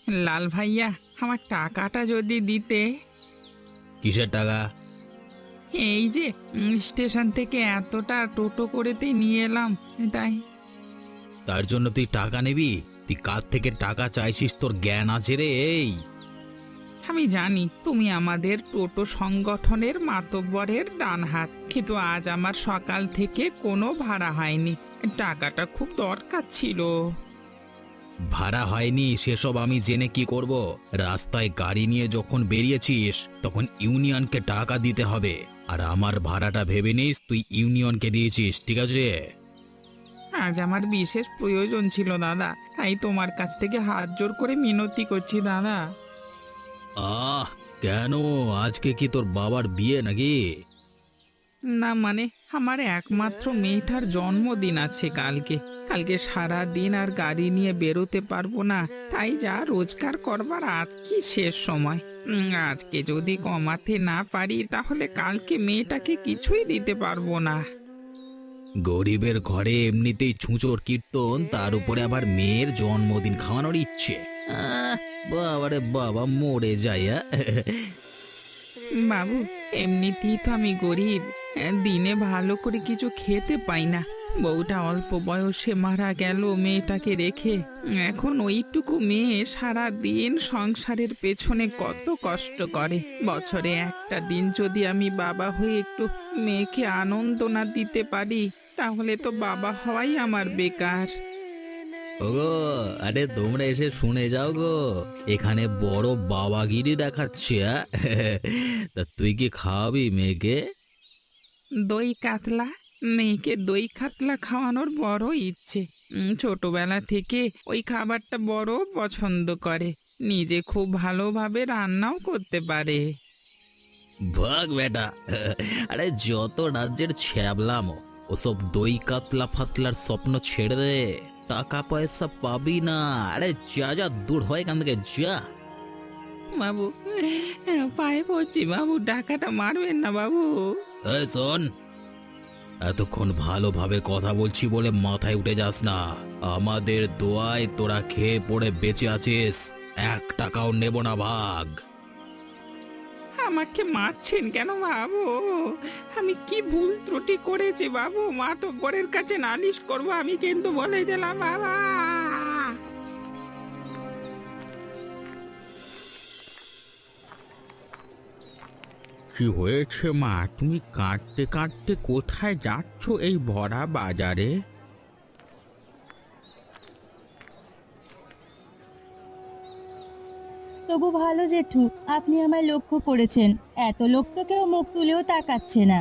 লাল ভাইয়া, আমার টাকাটা যদি দিতে। কিসের টাকা? এই যে স্টেশন থেকে এতটা টোটো করেতে নিয়ে এলাম, তাই। তার জন্য তুই টাকা নিবি? তুই কার থেকে টাকা চাইছিস? তোর জ্ঞান আছে রে? এই আমি জানি তুমি আমাদের টোটো সংগঠনের মাতব্বরের ডান হাত, কিন্তু আজ আমার সকাল থেকে কোনো ভাড়া হয়নি। টাকাটা খুব দরকার ছিল। ভাড়া হয়নি সেসব আমি জেনে কি করব? রাস্তায় গাড়ি নিয়ে যখন বেরিয়েছিস তখন ইউনিয়নকে টাকা দিতে হবে, আর আমার ভাড়াটা ভেবে নিস তুই ইউনিয়নকে দিয়েছিস, ঠিক আছে? আজ আমার বিশেষ প্রয়োজন ছিল দাদা, তাই তোমার কাছ থেকে হাত জোর করে মিনতি করছি দাদা। আহ, কেন? আজকে কি তোর বাবার বিয়ে নাকি? না মানে, আমার একমাত্র মেয়েটার জন্মদিন আছে কালকে। কালকে সারা দিন আর গাড়ি নিয়ে বেরোতে পারবো না, তাই যা রোজগার করবার আজকে শেষ সময়। আজকে যদি কমাতে না পারি তাহলে কালকে মেয়েটাকে কিছুই দিতে পারবো না। গরিবের ঘরে এমনিতেই ছুঁচোর কীর্তন, তার উপরে আবার মেয়ের জন্মদিন খাওয়ানোর ইচ্ছে। বাবারে বাবা, মরে যায়। বাবু, এমনিতেই তো আমি গরিব, দিনে ভালো করে কিছু খেতে পাই না। বউটা অল্প বয়সে মারা গেল মেয়েটাকে রেখে। এখন ওইটুকু মেয়ে সারা দিন সংসারের পেছনে কত কষ্ট করে। বছরে একটা দিন যদি আমি বাবা হয়ে একটু মেয়েকে আনন্দ না দিতে পারি, তাহলে তো বাবা হওয়াই আমার বেকার। ওগো, আরে তোমরা এসে শুনে যাও গো, এখানে বড় বাবাগিরি দেখাচ্ছে। তা তুই কি খাওয়াবি মেয়েকে? দই কাতলা। মেয়েকে দই কাতলা খাওয়ানোর বড় ইচ্ছে। ছোটবেলা থেকে ওই খাবারটা বড় পছন্দ করে। নিজে খুব ভালোভাবে রান্নাও করতে পারে। ভাগ বেটা। আরে যত রাজ্যের ছ্যাবলাম, ওসব দই কাতলা ফাতলার স্বপ্ন ছেড়ে দে। টাকা পয়সা পাবি না। আরে যা যা, দূর হয় এখান থেকে, যা। বাবু, পায়ে পড়ছি বাবু, টাকাটা মারবেন না বাবু। এই শোন, এতক্ষণ ভালোভাবে কথা বলছি বলে মাথায় উঠে যাস না। আমাদের দোয়ায় তোরা খেয়ে পড়ে বেঁচে আছিস, 1 টাকাও নেব না, ভাগ। আমাকে মারছেন কেন বাবু? আমি কি ভুল ত্রুটি করেছি বাবু? মাতব্বরের কাছে নালিশ করবো আমি, কিন্তু বলে দিলাম বাবা। কি হয়েছে মা? তুমি কাঁদতে কাঁদতে কোথায় যাচ্ছ এই ভরা বাজারে? তবু ভালো জেঠু, আপনি আমায় লক্ষ্য করেছেন। এত লোক তো কেউ মুখ তুলেও তাকাচ্ছে না।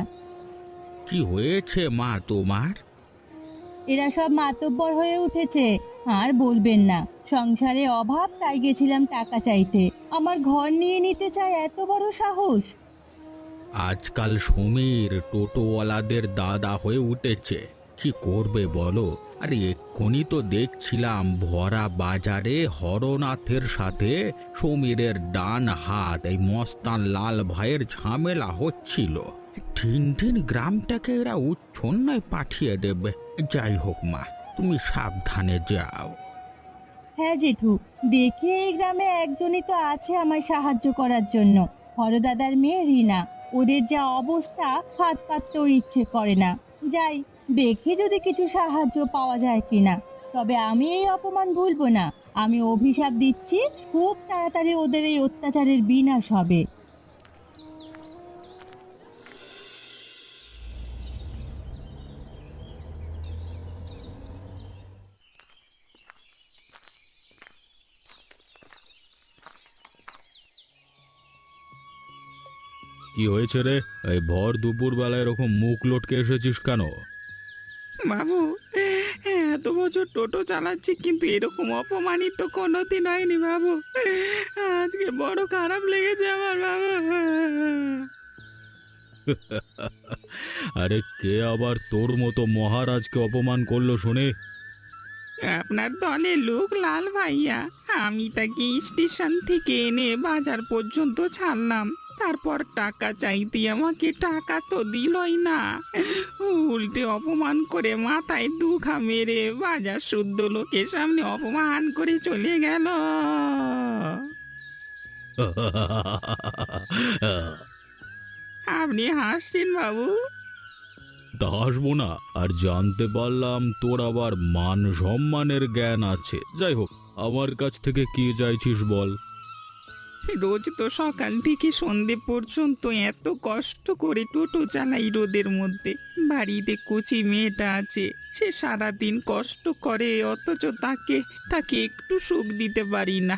কি হয়েছে মা তোমার? এরা সব মাতব্বর হয়ে উঠেছে। আর বলবেন না, সংসারে অভাব তাই গেছিলাম টাকা চাইতে। আমার ঘর নিয়ে নিতে চায়, এত বড় সাহস! আজকাল সমীর টোটোওয়ালাদের দাদা হয়ে উঠেছে। কি করবে বলো? আরে এক্ষুনি তো দেখছিলাম ভরা বাজারে হরনাথের সাথে সমীরের ডান হাত এই মস্তান লাল ভাইয়ের ঝামেলা হচ্ছিল। ঠিন ঠিন গ্রামটাকে এরা উচ্ছন্নায় পাঠিয়ে দেবে। যাই হোক মা, তুমি সাবধানে যাও। হ্যাঁ জেঠু, দেখি এই গ্রামে একজনই তো আছে আমায় সাহায্য করার জন্য। হরদাদার মেয়ে রিনা। ওদের যা অবস্থা, হাত পাততেও ইচ্ছে করে না। যাই, দেখি যদি কিছু সাহায্য পাওয়া যায় কিনা। তবে আমি এই অপমান ভুলবো না। আমি অভিশাপ দিচ্ছি, খুব তাড়াতাড়ি ওদের এই অত্যাচারের বিনাশ হবে। কি হয়েছে রে? এই ভর দুপুর বেলা এরকম মুখ লটকে এসেছিস কেন? বাবু, এত বছর টোটো চালাচ্ছি কিন্তু এরকম অপমানিত কোনোদিন হয়নি বাবু। আজকে বড় খারাপ লেগেছে আমার বাবু। আরে কে আবার তোর মতো মহারাজকে অপমান করলো শুনে? আপনার দলের লোক লাল ভাইয়া। আমি তাকে স্টেশন থেকে এনে বাজার পর্যন্ত ছাড়লাম। তারপর টাকা চাইতে আমাকে টাকা তো দিলই না, উল্টে অপমান করে মাথায় দুঘা মেরে বাজার শুদ্ধ লোকের সামনে অপমান করে চলে গেল। আপনি হাসছেন বাবু? তা হাসবো না? আর জানতে পারলাম তোর আবার মান সম্মানের জ্ঞান আছে। যাই হোক, আমার কাছ থেকে কি চাইছিস বল। রোজ তো সকাল থেকে সন্ধে পর্যন্ত এত কষ্ট করে টোটো চালাই রোদের মধ্যে। বাড়িতে কচি মেয়েটা আছে, সে সারাদিন কষ্ট করে, অথচ তাকে তাকে একটু সুখ দিতে পারি না।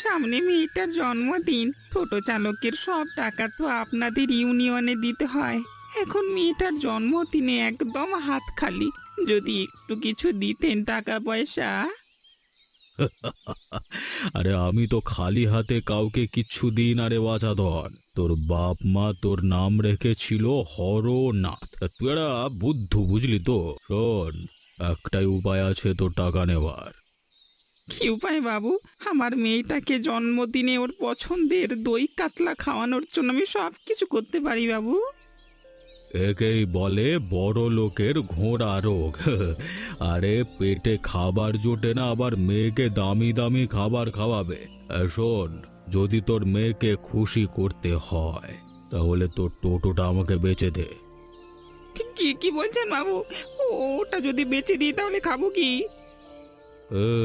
সামনে মেয়েটার জন্মদিন, টোটো চালকের সব টাকা তো আপনাদের ইউনিয়নে দিতে হয়। এখন মেয়েটার জন্মদিনে একদম হাত খালি। যদি একটু কিছু দিতেন টাকা পয়সা। আরে আমি তো খালি হাতে কাউকে কিচ্ছু দিই না রে বাছাধন। তোর বাপ মা তোর নাম রেখেছিল হরনাথ। তুই একটা বুদ্ধু, বুঝলি তো? শোন, একটাই উপায় আছে তোর টাকা নেবার। কি উপায় বাবু? আমার মেয়েটাকে জন্মদিনে ওর পছন্দের দই কাতলা খাওয়ানোর জন্য আমি সব কিছু করতে পারি বাবু। একেই বলে বড় লোকের ঘোড়া রোগ। আরে পেটে খাবার জোটে না, আবার মেয়েকে দামি দামি খাবার খাওয়াবে। শোন, যদি তোর মেয়েকে খুশি করতে হয় তাহলে তোর টোটোটা আমাকে বেচে দে। কি কি বলছেন বাবু? ওটা যদি বেচে দিই তাহলে খাবো কি?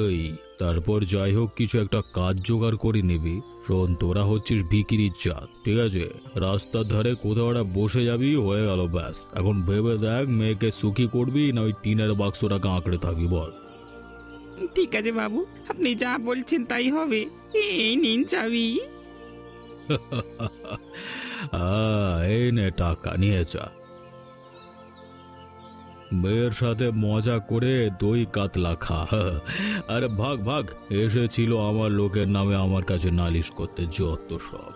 এই, তারপর যাই হোক কিছু একটা কাজ জোগাড় করে নিবি। শোন, তোরা হচ্ছিস ভিকিরির জাত, ঠিক আছে? রাস্তার ধারে কোথাও একটা বসে যাবি, হয়ে গেল ব্যাস। এখন ভেবে দেখ, মেয়েকে সুখী করবি না ওই টিনের বাক্সটাকে আঁকড়ে থাকবি, বল। ঠিক আছে বাবু, আপনি যা বলছেন তাই হবে। এই নিন চাবি। এই নে টাকা, নিয়ে যা। মেয়ের সাথে মজা করে দই কাতলা খা। আরে ভাগ ভাগ, এসেছিল আমার লোকের নামে আমার কাছে নালিশ করতে, যত সব।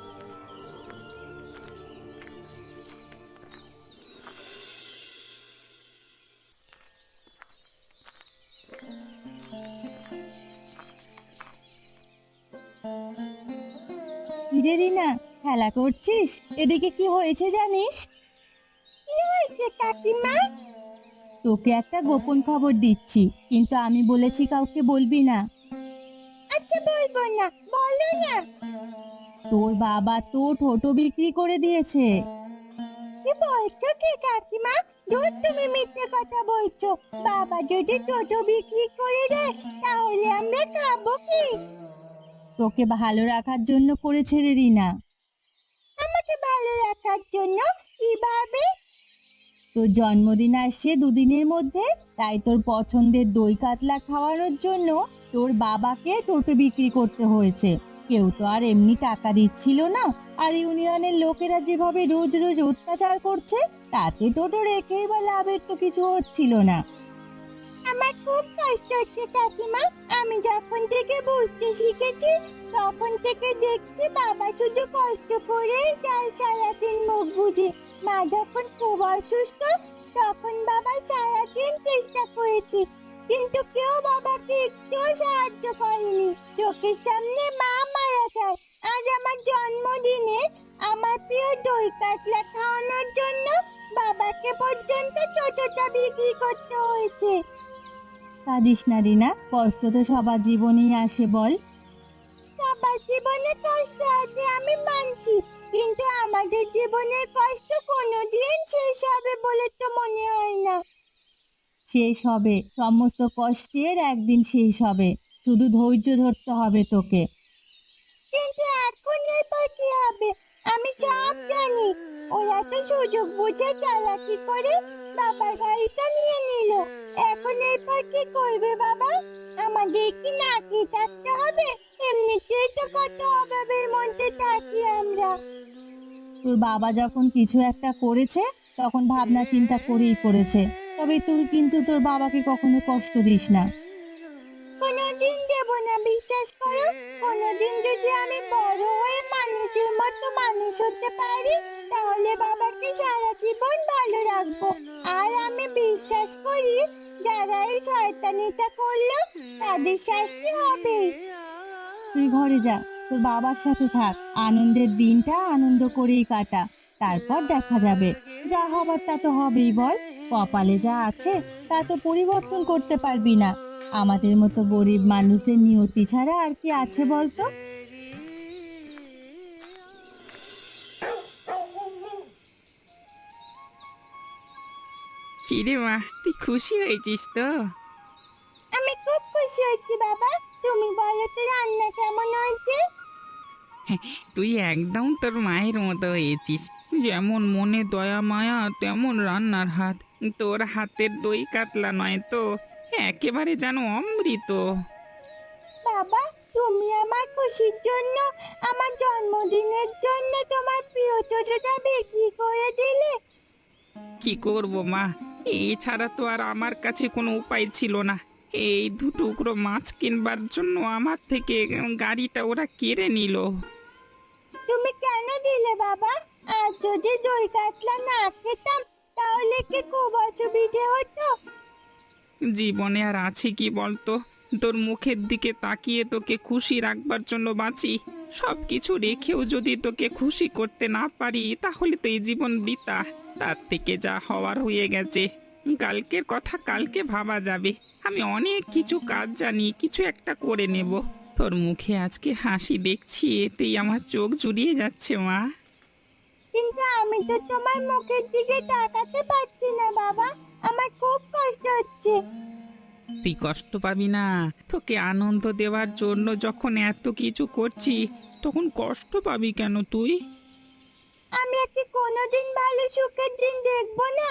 কিরে রিনা, খেলা করছিস? এদিকে কি হয়েছে জানিস? কি হয়েছে কাকিমা? তোকে একটা গোপন খবর দিচ্ছি, কিন্তু আমি বলেছি কাউকে বলবি না। আচ্ছা বলবো না, বলো না। তোর বাবা তো টোটো বিক্রি করে দিয়েছে। কি বলছো কি কাকিমা? রোজ তুমি মিথ্যে কথা বলছো। বাবা যদি টোটো বিক্রি করে দেয় তাহলে আমরা খাবো কি? তোকে ভালো রাখার জন্য করেছে রে রিনা। আমাকে ভালো রাখার জন্য? কিভাবে? তোর জন্মদিন আসছে দুদিনের মধ্যে, তাই তোর পছন্দের দই কাতলা খাওয়ানোর জন্য তোর বাবাকে টোটো বিক্রি করতে হয়েছে। কেউ তো আর এমনি টাকা দিচ্ছিল না। আর ইউনিয়নের লোকেরা যেভাবে রোজ রোজ অত্যাচার করছে, তাতে টোটো রেখেই বা লাভের তো কিছু হচ্ছিল না। আমার খুব কষ্ট হচ্ছে কাকিমা। আমি যখন থেকে বুঝতে শিখেছি তখন থেকে দেখছি বাবা শুধু কষ্ট করেই যায় সারাদিন মুখ বুজে। মা যখন খুব অসুস্থ তখন বাবা সারাদিন চেষ্টা করেছে, কিন্তু কেউ বাবাকে একটুও সাহায্য করেনি। চোখের সামনে মা মারা যায়। আজ আমার জন্মদিনে আমার প্রিয় দই কাতলা খাওয়ানোর জন্য বাবাকে পর্যন্ত টোটোটা বিক্রি করতে হয়েছে। কাঁদিস না রিনা, কষ্ট তো সবার জীবনেই আসে, বল। সবার জীবনে কষ্ট আছে আমি মানছি, কিন্তু আমাদের জীবনের কষ্ট কোনোদিন শেষ হবে বলে তো মনে হয় না। শেষ হবে, সমস্ত কষ্টের একদিন শেষ হবে। শুধু ধৈর্য ধরতে হবে তোকে। কিন্তু এখন এরপর কি হবে? আমি সব জানি। ওরা তো সুযোগ বুঝে চালাকি করে বাবার গাড়িটা নিয়ে নিল। এখন এরপর কি করবে বাবা? আমাদের কি না খেয়ে থাকতে হবে? এমনিতেই তো কত অভাবের মধ্যে থাকি আমরা। তোর বাবা যখন কিছু একটা করেছে তখন ভাবনা চিন্তা করেই করেছে। তবে তুই কিন্তু তোর বাবাকে কখনো কষ্ট দিস না। কোনোদিন দেব না, বিশ্বাস করো। কোনোদিন যদি আমি বড় হয়ে মানুষের মতো মানুষ হতে পারি তাহলে বাবাকে সারা জীবন ভালো রাখবো। আর আমি বিশ্বাস করি যারা এই শয়তানিটা করলো তাদের শাস্তি হবে। তুই ঘরে যা, তোর বাবার সাথে থাক। আনন্দের দিনটা আনন্দ করেই কাটা, তারপর দেখা যাবে। যা হবার তা তো হবেই, বল। কপালে যা আছে তা তো পরিবর্তন করতে পারবি না। আমাদের মতো গরিব মানুষের নিয়তি ছাড়া আর কি আছে বলতো? কিরে মা, তুই খুশি হয়েছিস তো? আমি খুব খুশি হয়েছি বাবা। তুমি বলো তো রান্না কেমন হয়েছে? তুই একদম তোর মায়ের মতো হয়েছিস। যেমন মনে দয়া মায়া তেমন রান্নার হাত। তোর হাতের দই কাতলা নয় তো, একেবারে যেন অমৃত। বাবা, তুমি আমার খুশির জন্য, আমার জন্মদিনের জন্য তোমার প্রিয় ছোটটা বিক্রি করে দিলে। কি করব মা, এছাড়া তো আর আমার কাছে কোনো উপায় ছিল না। এই দু টুকরো মাছ কিনবার জন্য আমার থেকে গাড়িটা ওরা কেড়ে নিল। তুমি কেন দিলে বাবা? আর যদি দই কাতলা না খেতাম তাহলে কি খুব অসুবিধে হতো? জীবনে আর আছে কি বলতো? তোর মুখের দিকে তাকিয়ে তোকে খুশি রাখবার জন্য বাঁচি। সব কিছু রেখেও যদি তোকে খুশি করতে না পারি তাহলে তো এই জীবন বৃথা। তার থেকে যা হওয়ার হয়ে গেছে, কালকের কথা কালকে ভাবা যাবে। আমি অনেক কিছু কাজ জানি, কিছু একটা করে নেব। তোর মুখে আজকে হাসি দেখছি, এতেই আমার চোখ জুড়িয়ে যাচ্ছে মা। কিন্তু আমি তো তোমার মুখের দিকে তাকাতে পারছি না বাবা, আমার খুব কষ্ট হচ্ছে। তুই কষ্ট পাবি না। তোকে আনন্দ দেওয়ার জন্য যখন এত কিছু করছি, তখন কষ্ট পাবি কেন তুই? আমি কি কোনোদিন ভালো সুখের দিন দেখবো না?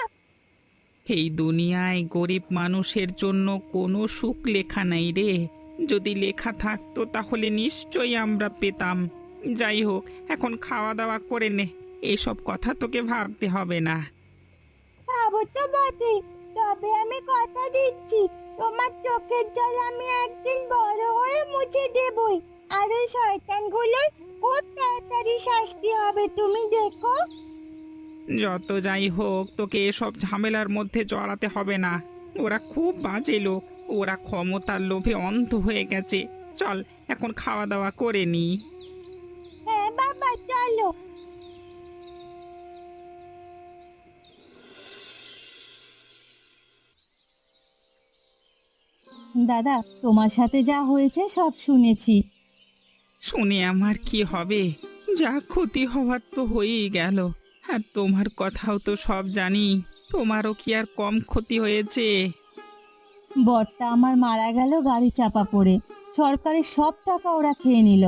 এই দুনিয়ায় গরিব মানুষের জন্য কোনো সুখ লেখা নাই রে। যদি লেখা থাকতো তাহলে নিশ্চয়ই আমরা পেতাম। যাই হোক, এখন খাওয়া দাওয়া করে নে, এসব কথা তোকে ভাবতে হবে না। খাবো তো বটে, তবে আমি কথা দিচ্ছি তোমার চোখের জল আমি একদিন বড় হয়ে মুছে দেবই। আর ওই শয়তানগুলোর খুব তাড়াতাড়ি শাস্তি হবে, তুমি দেখো। যত যাই হোক, তোকে এসব ঝামেলার মধ্যে জড়াতে হবে না। ওরা খুব বাজে লোক, ওরা ক্ষমতার লোভে অন্ধ হয়ে গেছে। চল এখন খাওয়া দাওয়া করে নি। হ্যাঁ বাবা, চলো। দাদা, তোমার সাথে যা হয়েছে সব শুনেছি। শুনে আমার কি হবে? যা ক্ষতি হওয়ার তো হয়েই গেল। আর তোমার কথাও তো সব জানি। তোমারও কি আর কম ক্ষতি হয়েছে? বরটা আমার মারা গেল গাড়ি চাপা পড়ে। সরকারের সব টাকা ওরা খেয়ে নিল।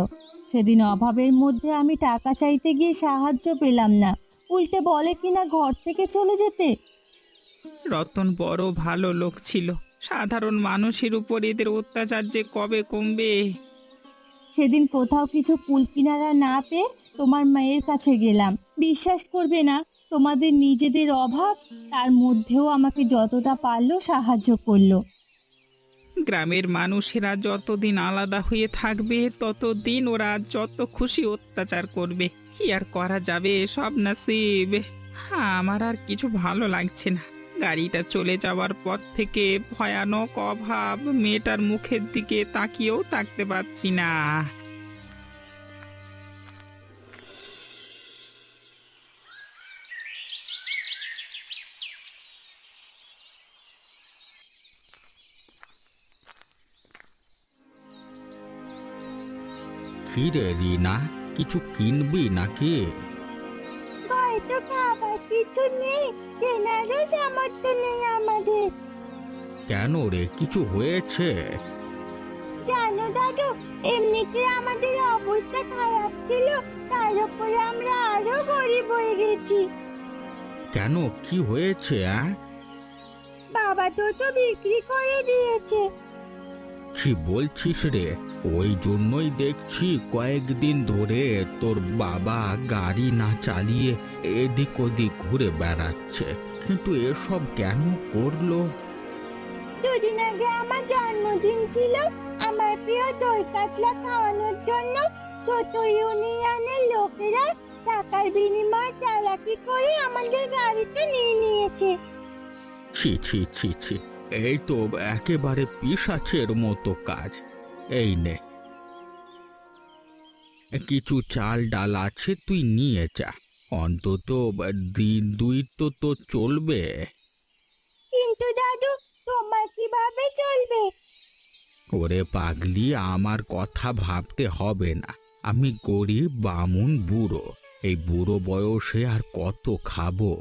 সেদিন অভাবের মধ্যে আমি টাকা চাইতে গিয়ে সাহায্য পেলাম না, উল্টে বলে কিনা ঘর থেকে চলে যেতে। রতন বড় ভালো লোক ছিল। সাধারণ মানুষের উপর এদের অত্যাচার যে কবে কমবে? সেদিন কোথাও কিছু কুল কিনারা না পেয়ে তোমার মায়ের কাছে গেলাম। বিশ্বাস করবে না, তোমাদের নিজেদের অভাব, তার মধ্যেও আমাকে যতটা পারলো সাহায্য করলো। গ্রামের মানুষেরা যতদিন আলাদা হয়ে থাকবে ততদিন ওরা যত খুশি অত্যাচার করবে। কি আর করা যাবে, সব নসিব। আমার আর কিছু ভালো লাগছে না। গাড়িটা চলে যাওয়ার পর থেকে ভয়ানক অভাব, মেয়েটার মুখের দিকে তাকিয়েও থাকতে পারছি না। কি রে রিনা, কিছু কিনবি নাকি? ঘরে তো খাবার কিছু নেই, কেনারও সামর্থ্য নেই আমাদের। কেন রে, কিছু হয়েছে? জানো দাদু, এমনিতে আমাদের অবস্থা খারাপ ছিল, তার উপরে আমরা আরো গরিব হয়ে গেছি। কেন, কি হয়েছে? বাবা তো বিক্রি করে দিয়েছে। কি বলছিস রে? ওই জন্যই দেখছি কয়েকদিন ধরে তোর বাবা গাড়ি না চালিয়ে এদিক ওদিক ঘুরে বেড়াচ্ছে। কিন্তু এসব কেন করলো? দুদিন আগে আমার জন্মদিন ছিল, আমার প্রিয় দই কাতলা খাওয়ানোর জন্য ছোট ইউনিয়নের লোকেরা টাকার বিনিময়ে চালাকি করে আমাদের গাড়িতে নিয়ে নিয়েছে। ছি ছি ছি ছি, এই তো একেবারে পিশাচের মতো কাজ। এই নে, কিছু চাল ডাল আছে, তুই নিয়ে যা। অন্তত দিন দুই তো তোর চলবে। কিন্তু দাদু, তোমার কিভাবে চলবে? ওরে পাগলি, আমার কথা ভাবতে হবে না। আমি গরিব বামুন বুড়ো, এই বুড়ো বয়সে আর কত খাবো?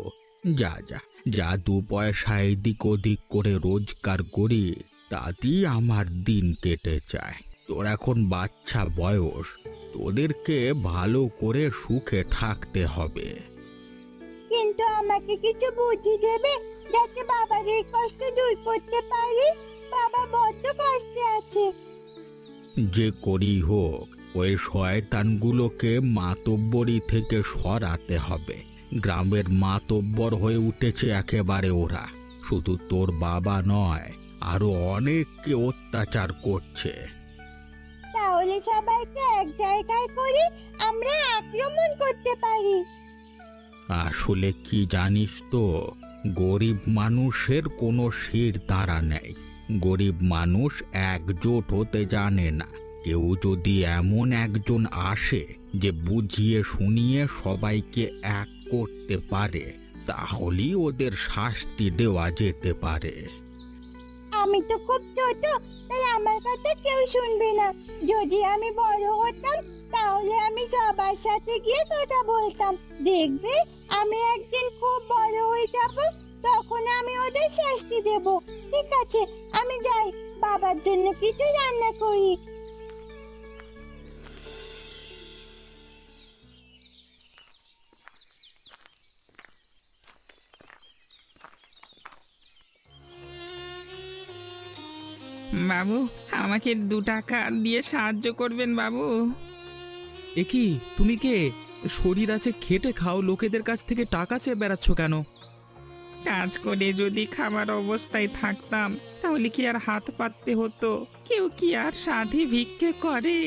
যা যা, যা দু পয়সা এদিক ওদিক করে রোজগার করি তাতেই আমার দিন কেটে যায়। তোর এখন বাচ্চা বয়স, তোদেরকে ভালো করে সুখে থাকতে হবে। কিন্তু আমাকে কিছু বুদ্ধি দেবে যাতে বাবার এই কষ্ট দূর করতে পারি। বাবা বড্ড কষ্টে আছে। যে করি হোক, ওই শয়তানগুলোকে মাতব্বরি থেকে সরাতে হবে। গ্রামের মাতব্বর হয়ে উঠেছে একেবারে ওরা। শুধু তোর বাবা নয়, আরো অনেককে অত্যাচার করছে। তাহলে সবাইকে এক জায়গায় করে আমরা আক্রমণ করতে পারি। আসলে কি জানিস তো, গরিব মানুষের কোনো শির দ্বারা নেই। গরিব মানুষ একজোট হতে জানে না। কেউ যদি এমন একজন আসে যে বুঝিয়ে শুনিয়ে সবাইকে এক করতে পারে, তাহলেই ওদের শাস্তি দেওয়া যেতে পারে। আমি তো খুব ছোট, তাই আমার কথা কেউ শুনবে না। যদি আমি বড় হতাম তাহলে আমি সবার সাথে গিয়ে কথা বলতাম। দেখবে আমি একদিন খুব বড় হয়ে যাব, তখন আমি ওদের শাস্তি দেব। ঠিক আছে, আমি যাই, বাবার জন্য কিছু রান্না করি। বাবু, আমাকে 2 টাকা দিয়ে সাহায্য করবেন বাবু? এ কি, তুমি কে? শরীর আছে, খেটে খাও, লোকেদের কাছ থেকে টাকা চেয়ে বেড়াচ্ছ কেন? কাজ করে যদি খাবার অবস্থায় থাকতাম তাহলে কি আর হাত পাততে হতো? কেউ কি আর সাধে ভিক্ষে করে?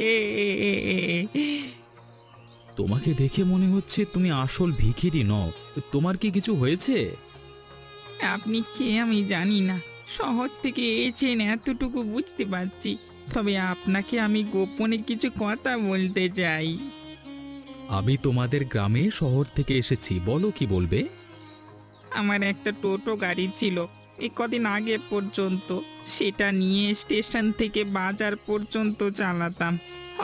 তোমাকে দেখে মনে হচ্ছে তুমি আসল ভিখিরি নও। তোমার কি কিছু হয়েছে? আপনি কে আমি জানি না, শহর থেকে এসেছেন এতটুকু বুঝতে পারছি। তবে আপনাকে আমি গোপনে কিছু কথা বলতে চাই। আমি তোমাদের গ্রামে শহর থেকে এসেছি, বলো কি বলবে? আমার একটা টোটো গাড়ি ছিল এই কদিন আগে পর্যন্ত। সেটা নিয়ে স্টেশন থেকে বাজার পর্যন্ত চালাতাম,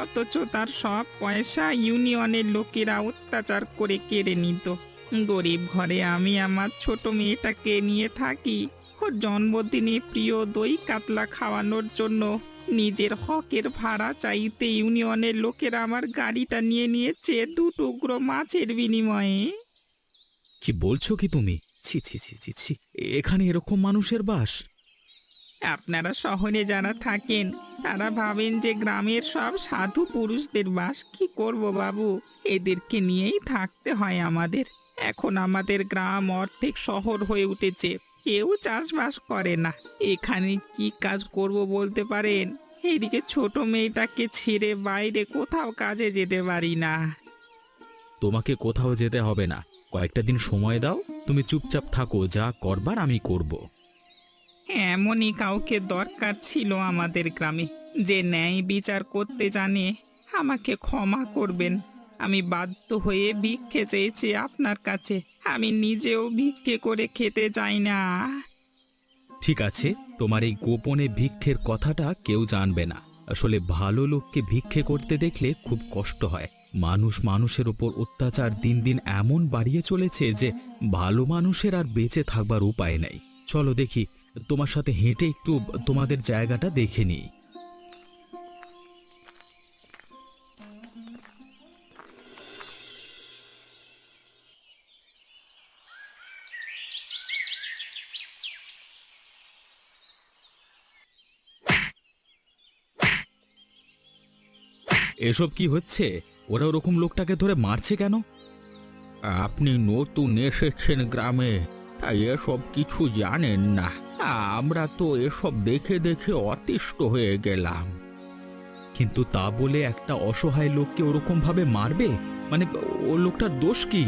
অথচ তার সব পয়সা ইউনিয়নের লোকেরা অত্যাচার করে কেড়ে নিত। গরিব ঘরে আমি আমার ছোট মেয়েটাকে নিয়ে থাকি। ওর জন্মদিনে প্রিয় দই কাতলা খাওয়ানোর জন্য নিজের হকের ভাড়া চাইতে ইউনিয়নের লোকেরা আমার গাড়িটা নিয়ে নিয়েছে 2 টুকরো মাছের বিনিময়ে। কি বলছো কি তুমি? ছি ছি ছি ছি ছি, এখানে এরকম মানুষের বাস? আপনারা শহরে যারা থাকেন তারা ভাবেন যে গ্রামের সব সাধু পুরুষদের বাস। কি করব বাবু, এদেরকে নিয়েই থাকতে হয় আমাদের। এখন আমাদের গ্রাম অর্ধেক শহর হয়ে উঠেছে, কেউ চাষবাস করে না। এখানে কি কাজ করব বলতে পারেন? এইদিকে ছোট মেয়েটাকে ছেড়ে বাইরে কোথাও কাজে যেতে পারি না। তোমাকে কোথাও যেতে হবে না, কয়েকটা দিন সময় দাও। তুমি চুপচাপ থাকো, যা করবার আমি করব। এমনই কাউকে দরকার ছিল আমাদের গ্রামে, যে ন্যায় বিচার করতে জানে। আমাকে ক্ষমা করবেন, আমি বাধ্য হয়ে ভিক্ষে চেয়েছি আপনার কাছে। আমি নিজেও ভিক্ষে করে খেতে চাই না। ঠিক আছে, তোমার এই গোপনে ভিক্ষের কথাটা কেউ জানবে না। আসলে ভালো লোককে ভিক্ষে করতে দেখলে খুব কষ্ট হয়। মানুষ মানুষের উপর অত্যাচার দিন দিন এমন বাড়িয়ে চলেছে যে ভালো মানুষের আর বেঁচে থাকবার উপায় নেই। চলো দেখি, তোমার সাথে হেঁটে একটু তোমাদের জায়গাটা দেখে নিই। এসব কি হচ্ছে? ওরা ওরকম লোকটাকে ধরে মারছে কেন? আপনি নতুন এসেছেন গ্রামে, তাই এসব কিছু জানেন না। আমরা তো এসব দেখে দেখে অতিষ্ঠ হয়ে গেলাম। কিন্তু তা বলে একটা অসহায় লোককে ওরকম ভাবে মারবে? মানে ও লোকটার দোষ কি?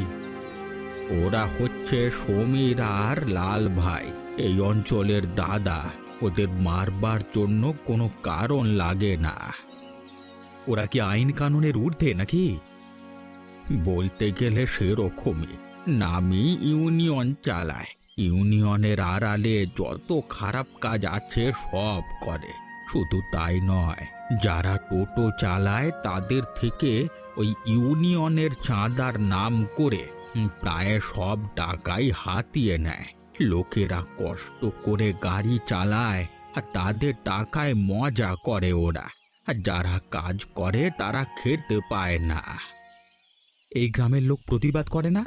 ওরা হচ্ছে সমীর আর লাল ভাই, এই অঞ্চলের দাদা। ওদের মারবার জন্য কোনো কারণ লাগে না। ওরা কি আইন কানুনের ঊর্ধ্বে নাকি? বলতে গেলে সেরকমই। নামি ইউনিয়ন চালায়, ইউনিয়নের আড়ালে যত খারাপ কাজ আছে সব করে। শুধু তাই নয়, যারা টোটো চালায় তাদের থেকে ওই ইউনিয়নের চাঁদার নাম করে প্রায় সব টাকাই হাতিয়ে নেয়। লোকেরা কষ্ট করে গাড়ি চালায় আর তাদের টাকায় মজা করে ওরা, আর যারা কাজ করে তারা খেতে পায় না। এই গ্রামের লোক প্রতিবাদ করে না?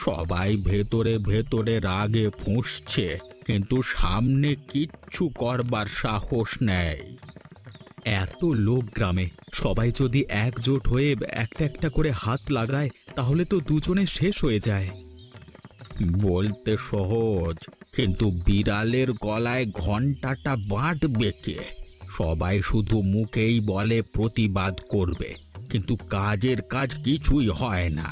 সবাই ভেতরে ভেতরে রাগে ফুঁসছে, কিন্তু সামনে কিচ্ছু করবার সাহস নেই। এত লোক গ্রামে, সবাই যদি একজোট হয়ে একটা একটা করে হাত লাগায় তাহলে তো দুজনে শেষ হয়ে যায়। বলতে সহজ, কিন্তু বিড়ালের গলায় ঘন্টাটা বাঁধবে কে? সবাই শুধু মুখেই বলে প্রতিবাদ করবে, কিন্তু কাজের কাজ কিছুই হয় না।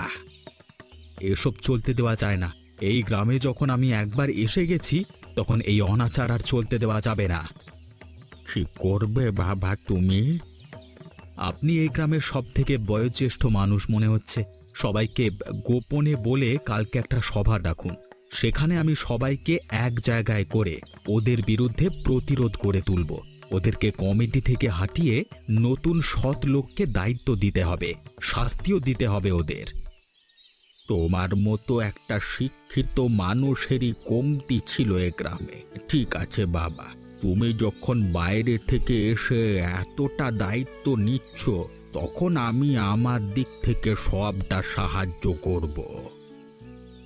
এসব চলতে দেওয়া যায় না। এই গ্রামে যখন আমি একবার এসে গেছি তখন এই অনাচার আর চলতে দেওয়া যাবে না। কি করবে বাবা তুমি? আপনি এই গ্রামের সব থেকে বয়োজ্যেষ্ঠ মানুষ মনে হচ্ছে। সবাইকে গোপনে বলে কালকে একটা সভা ডাকুন। সেখানে আমি সবাইকে এক জায়গায় করে ওদের বিরুদ্ধে প্রতিরোধ করে তুলব। ওদেরকে কমিটি থেকে হাঁটিয়ে নতুন সৎ লোককে দায়িত্ব দিতে হবে, শাস্তিও দিতে হবে ওদের। তোমার মতো একটা শিক্ষিত মানুষেরই কমতি ছিল এ গ্রামে। ঠিক আছে বাবা, তুমি যখন বাইরে থেকে এসে এতটা দায়িত্ব নিচ্ছ, তখন আমি আমার দিক থেকে সবটা সাহায্য করব।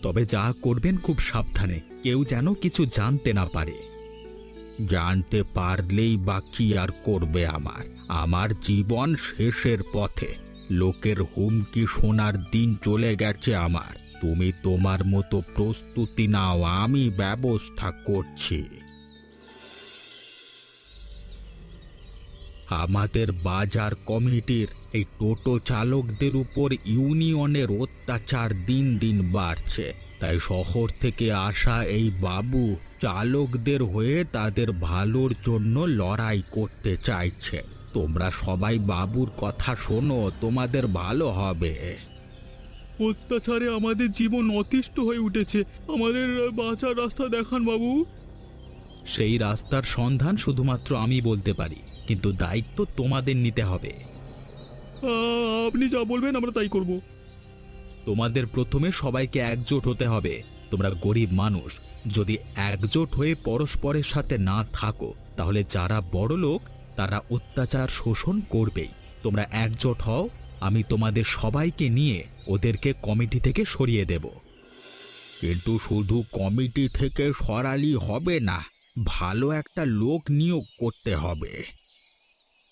তবে যা করবেন খুব সাবধানে, কেউ যেন কিছু জানতে না পারে। জানতে পারলেই বা কি আর করবে? আমার জীবন শেষের পথে। লোকের হুমকি শোনার দিন চলে গেছে আমার। তুমি তোমার মতো প্রস্তুতি নাও, আমি ব্যবস্থা করছি। আমাদের বাজার কমিটির এই টোটো চালকদের উপর ইউনিয়নের অত্যাচার দিন দিন বাড়ছে। তাই শহর থেকে আসা এই বাবু চালকদের হয়ে তাদের ভালোর জন্য লড়াই করতে চাইছে। তোমরা সবাই বাবুর কথা শোনো, তোমাদের ভালো হবে। অত্যাচারে আমাদের জীবন অতিষ্ঠ হয়ে উঠেছে, আমাদের বাঁচার রাস্তা দেখান বাবু। সেই রাস্তার সন্ধান শুধুমাত্র আমি বলতে পারি, কিন্তু দায়িত্ব তোমাদের নিতে হবে। আপনি যা বলবেন আমরা তাই করব। তোমাদের প্রথমে সবাইকে একজোট হতে হবে। তোমরা গরিব মানুষ, যদি একজোট হয়ে পরস্পরের সাথে না থাকো তাহলে যারা বড় লোক তারা অত্যাচার শোষণ করবেই। তোমরা একজোট হও, আমি তোমাদের সবাইকে নিয়ে ওদেরকে কমিটি থেকে সরিয়ে দেব। কিন্তু শুধু কমিটি থেকে সরালি হবে না, ভালো একটা লোক নিয়োগ করতে হবে।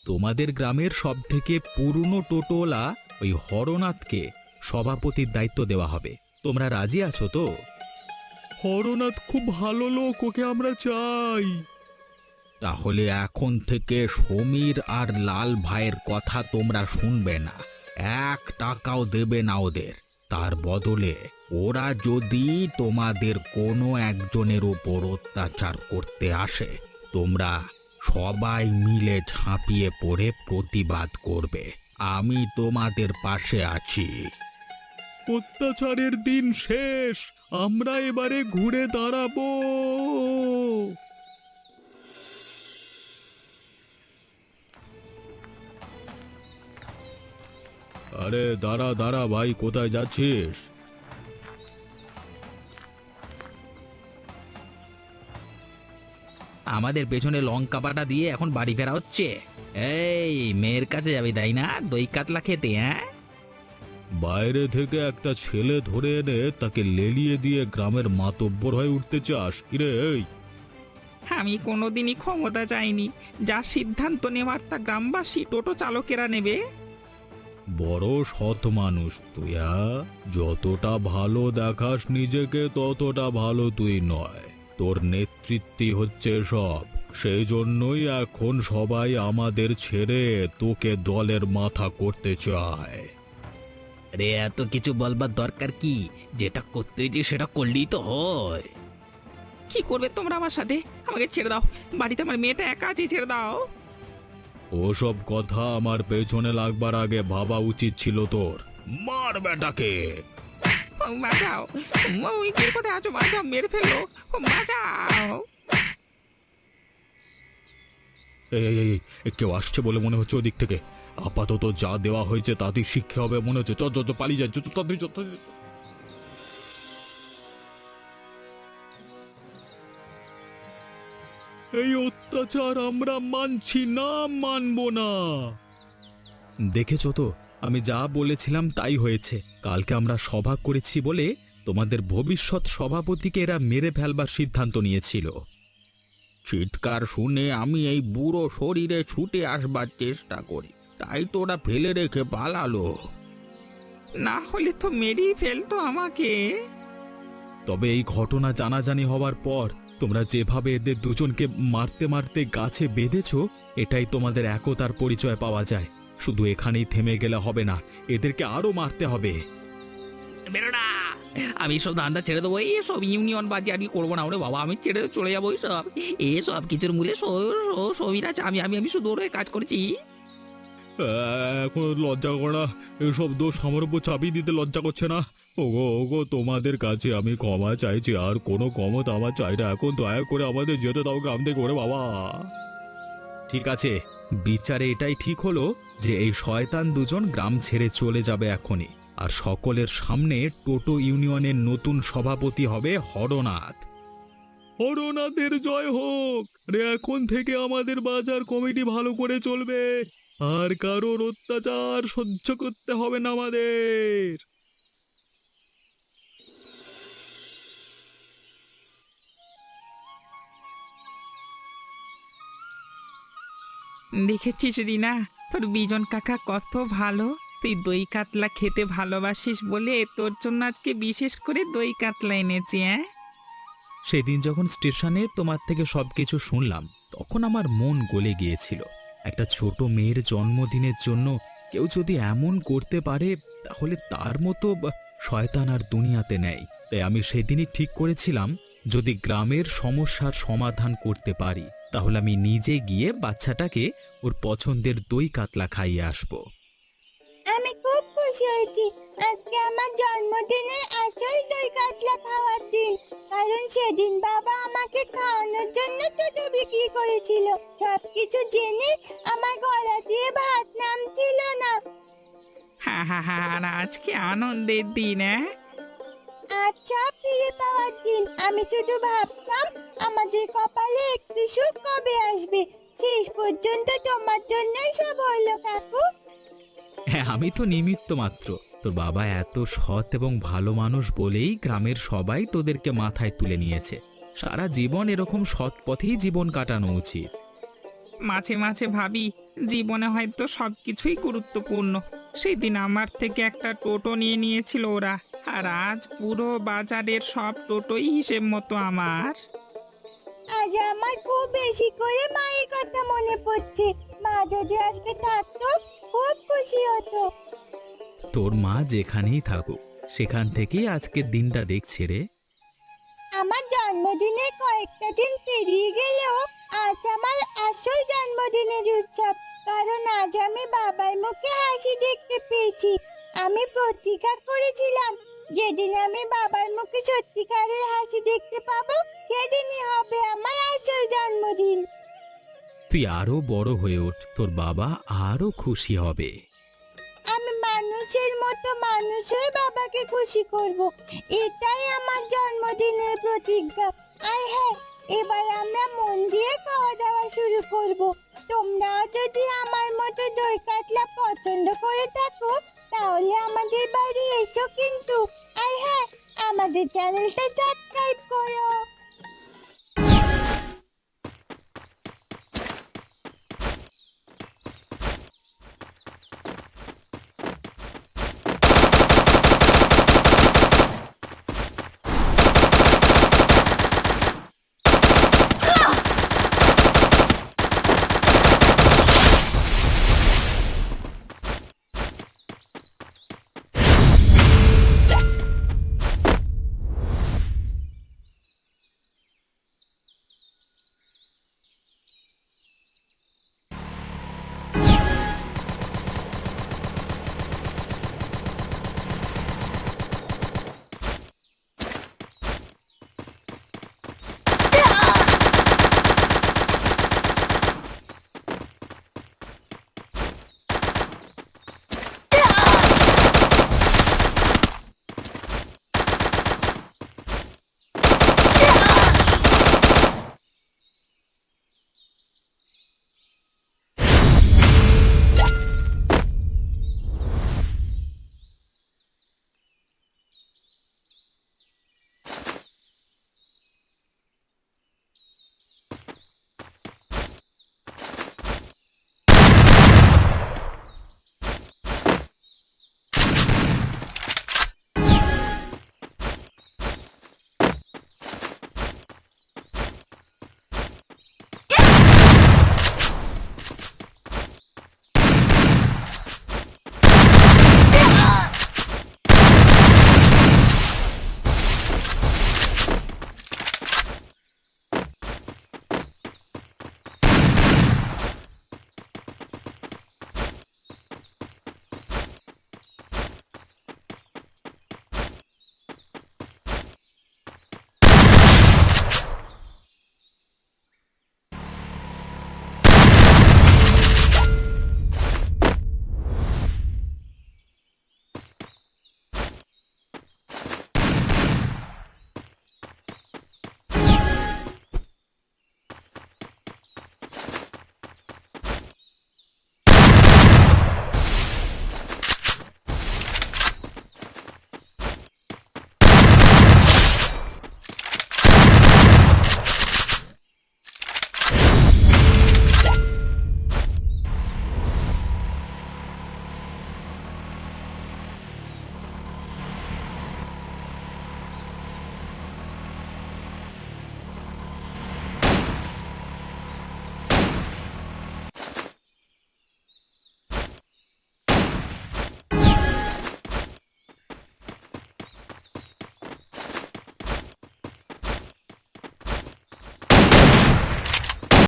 তোমাদের গ্রামের সব থেকে পুরনো টোটোওয়ালা ওই হরনাথকে সভাপতির দায়িত্ব দেওয়া হবে। তোমরা রাজি আছো তো? হরনাথ খুব ভালো লোক, ওকে আমরা চাই। তাহলে এখন থেকে সমীর আর লাল ভাইয়ের কথা তোমরা শুনবে না, 1 টাকাও দেবে না ওদের। তার বদলে ওরা যদি তোমাদের কোনো একজনের উপর অত্যাচার করতে আসে, তোমরা সবাই মিলে ঝাঁপিয়ে পড়ে প্রতিবাদ করবে। আমি তোমাদের পাশে আছি। অত্যাচারের দিন শেষ, আমরা এবারে ঘুরে দাঁড়াবো। আরে দাঁড়া দাঁড়া ভাই, কোথায় যাচ্ছিস? আমাদের পেছনে লঙ্কা বাটা দিয়ে এখন বাড়ি ফেরা হচ্ছে। এই মেয়ের কাছে যাবি তাই না, দই কাতলা খেতে? হ্যাঁ, বাইরে থেকে একটা ছেলে ধরে এনে তাকে লেলিয়ে দিয়ে গ্রামের মাতব্বর হয়ে উঠতে চাস কিরে? এই আমি কোনোদিনই ক্ষমতা চাইনি, যা সিদ্ধান্ত নেওয়ার তা গ্রামবাসী টোটো চালকেরা নেবে। বড় সৎ মানুষ তুই, যতটা ভালো দেখাস নিজেকে ততটা ভালো তুই নয়। তোর নেতৃত্বই হচ্ছে সব, সেই জন্যই এখন সবাই আমাদের ছেড়ে তোকে দলের মাথা করতে চায়। রে এত কিছু বলবার দরকার কি? যেটা করতে যে সেটা করলেই তো হয়। কি করবে তোমরা আমার সাথে? আমাকে ছেড়ে দাও, বাড়িতে আমার মেয়েটা একা আছে, ছেড়ে দাও। ওসব কথা আমার পেছনে লাগবার আগে ভাবা উচিত ছিল তোর। মার বেটাকে। বাঁচাও, ওই কে কোথায় আছো? বাঁচাও, মেরে ফেলো, বাঁচাও। এই কেউ আসছে বলে মনে হচ্ছে ওদিক থেকে। আপাতত যা দেওয়া হয়েছে তাতেই শিক্ষা হবে মনে হচ্ছে। চল পালিয়ে যায়। এই অত্যাচার আমরা মানছি না, মানব না। দেখেছো তো, আমি যা বলেছিলাম তাই হয়েছে। কালকে আমরা সভা করেছি বলে তোমাদের ভবিষ্যৎ সভাপতিকে এরা মেরে ফেলবার সিদ্ধান্ত নিয়েছিল। চিৎকার শুনে আমি এই বুড়ো শরীরে ছুটে আসবার চেষ্টা করি, তাই তোরা ফেলে রেখে পালালো। না হলে তো মেরেই ফেলতো আমাকে। তবে এই ঘটনা জানাজানি হওয়ার পর তোমরা যেভাবে এদের দুজনকে মারতে মারতে গাছে বেঁধেছো, এটাই তোমাদের একতার পরিচয় পাওয়া যায়। শুধু এখানেই থেমে গেলে হবে না, এদেরকে আরো মারতে হবে। বেরো না, আমি সব ধান্দা ছেড়ে দেবো। সব ইউনিয়ন বাজি আমি করবো না ওরে বাবা, আমি ছেড়ে চলে যাবো সব কিছুর মূলে সবির আছে। আমি আমি আমি শুধু ওর কাজ করছি। এখন লজ্জা করা, এসব দোষ আমার উপর চাপিয়ে দিতে লজ্জা করছে না? ওগো ওগো, তোমাদের কাছে আমি ক্ষমা চাইছি, আর কোনো ক্ষমতা আমার চাই না। এখন দয়া করে আমাদের যেতে দাও গ্রাম থেকে ওরে বাবা। ঠিক আছে, বিচারে এটাই ঠিক হলো যে এই শয়তান দুজন গ্রাম ছেড়ে চলে যাবে এখনই। আর সকলের সামনে টোটো ইউনিয়নের নতুন সভাপতি হবে হরনাথ। হরনাথের জয় হোক। আরে এখন থেকে আমাদের বাজার কমিটি ভালো করে চলবে, আর কারোর অত্যাচার সহ্য করতে হবে না আমাদের। দেখেছিস রিনা, তোর বিজন কাকা কত ভালো। তুই দই কাতলা খেতে ভালোবাসিস বলে তোর জন্য আজকে বিশেষ করে দই কাতলা এনেছি। সেদিন যখন স্টেশনে তোমার থেকে সবকিছু শুনলাম, তখন আমার মন গলে গিয়েছিল। একটা ছোট মেয়ের জন্মদিনের জন্য কেউ যদি এমন করতে পারে, তাহলে তার মতো শয়তান আর দুনিয়াতে নেই। তাই আমি সেদিনই ঠিক করেছিলাম, যদি গ্রামের সমস্যার সমাধান করতে পারি, তাহলে আমি নিজে গিয়ে বাচ্চাটাকে ওর পছন্দের দই কাতলা খাইয়ে আসবো। আমি খুব খুশি হয়েছি। আজকে আমার জন্মদিনে আসল দই কাতলা খাওয়ার দিন। কারণ সেদিন বাবা আমাকে খাওয়ানোর জন্য দুধ বিক্রি করেছিল। সবকিছু জেনে আমার গলা দিয়ে ভাত নামছিল না। হ্যাঁ হ্যাঁ হ্যাঁ, আর আজকে আনন্দের দিন। আচ্ছা, ফিরে পাওয়ার দিন। আমি শুধু ভাবতাম আমাদের কপালে একটু সুখ কবে আসবে। শেষ পর্যন্ত তোমার জন্যই সব হলো কাকু। হ্যাঁ, আমি তো নিমিত্ত মাত্র। তোর বাবা এত সৎ এবং ভালো মানুষ বলেই গ্রামের সবাই তোদেরকে মাথায় তুলে নিয়েছে। সারা জীবন এরকম সৎ পথেই জীবন কাটানো উচিত। মাঝে মাঝে ভাবি, জীবনে হয়তো সবকিছুই গুরুত্বপূর্ণ। সেদিন আমার থেকে একটা টোটো নিয়ে নিয়েছিল ওরা, আর আজ পুরো বাজারের সব টোটোই হিসেব মতো আমার। আজ আমার খুব বেশি করে মায়ের কথা মনে পড়ছে। মা যদি আজকে থাকতো খুব খুশি হতো। তোর মা যেখানেই থাকুক, সেখান থেকেই আজকের দিনটা দেখছে রে। আমার জন্মদিনে কয়েকটা দিন পেরিয়ে গেলেও আজ আমার আসল জন্মদিনের উৎসব। কারণ আজ আমি বাবার মুখে হাসি দেখতে পেয়েছি। আমি প্রতিজ্ঞা করেছিলাম, যেদিন আমি বাবার মুখে সত্যিকারের হাসি দেখতে পাবো, সেদিনই হবে আমার আসল জন্মদিন। তুই আরো বড় হয়ে ওঠ, তোর বাবা আরো খুশি হবে। আমি মানুষের মতো মানুষ হয়ে বাবাকে খুশি করব। এটাই আমার জন্মদিনের প্রতিজ্ঞা। আর হ্যাঁ, এবার আমরা মন দিয়ে খাওয়া দাওয়া শুরু করব। তোমরাও যদি আমার মতো দই কাতলা পছন্দ করে থাকো, তাহলে আমাদের বাড়ি এসো কিন্তু। আর হ্যাঁ, আমাদের চ্যানেলটা সাবস্ক্রাইব করো।